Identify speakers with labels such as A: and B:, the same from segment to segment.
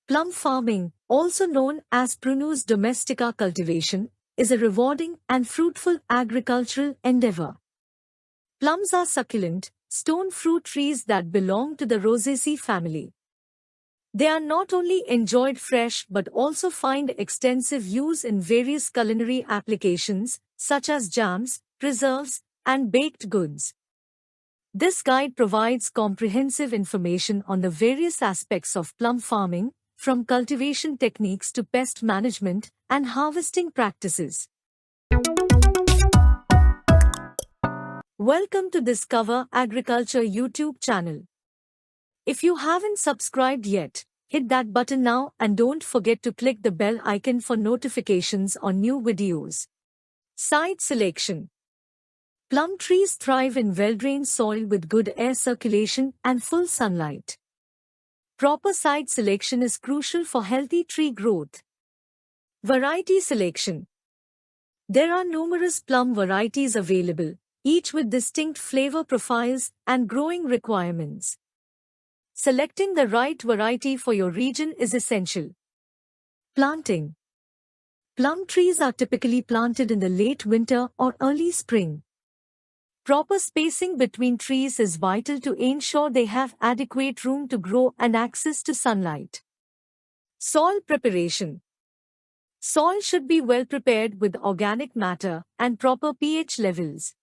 A: Plum farming, also known as Prunus domestica cultivation, is a rewarding and fruitful agricultural endeavor. Plums are succulent, stone fruit trees that belong to the Rosaceae family. They are not only enjoyed fresh but also find extensive use in various culinary applications, such as jams, preserves, and baked goods. This guide provides comprehensive information on the various aspects of plum farming, from cultivation techniques to pest management and harvesting practices. Welcome to Discover Agriculture YouTube channel. If you haven't subscribed yet, hit that button now and don't forget to click the bell icon for notifications on new videos. Site selection. Plum trees thrive in well-drained soil with good air circulation and full sunlight. Proper site selection is crucial for healthy tree growth. Variety selection. There are numerous plum varieties available, each with distinct flavor profiles and growing requirements. Selecting the right variety for your region is essential. Planting. Plum trees are typically planted in the late winter or early spring. Proper spacing between trees is vital to ensure they have adequate room to grow and access to sunlight. Soil preparation. Soil should be well prepared with organic matter and proper pH levels.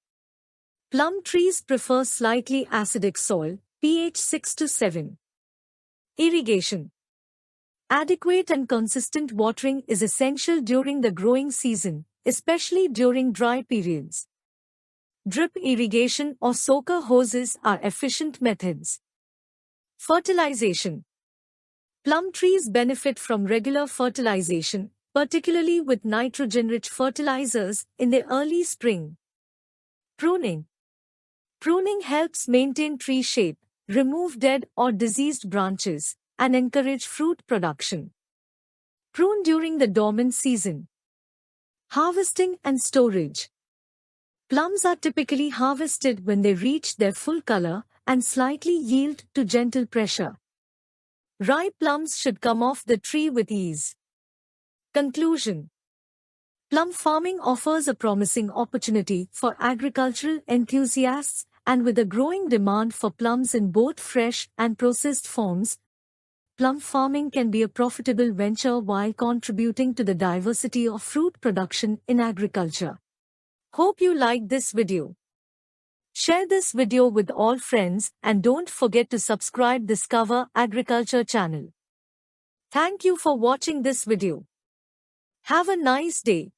A: Plum trees prefer slightly acidic soil, pH 6 to 7. Irrigation. Adequate and consistent watering is essential during the growing season, especially during dry periods. Drip irrigation or soaker hoses are efficient methods. Fertilization. Plum trees benefit from regular fertilization, particularly with nitrogen-rich fertilizers in the early spring. Pruning. Pruning helps maintain tree shape, remove dead or diseased branches, and encourage fruit production. Prune during the dormant season. Harvesting and storage. Plums are typically harvested when they reach their full color and slightly yield to gentle pressure. Ripe plums should come off the tree with ease. Conclusion. Plum farming offers a promising opportunity for agricultural enthusiasts, and with a growing demand for plums in both fresh and processed forms, plum farming can be a profitable venture while contributing to the diversity of fruit production in agriculture. Hope you liked this video. Share this video with all friends and don't forget to subscribe Discover Agriculture channel. Thank you for watching this video. Have a nice day.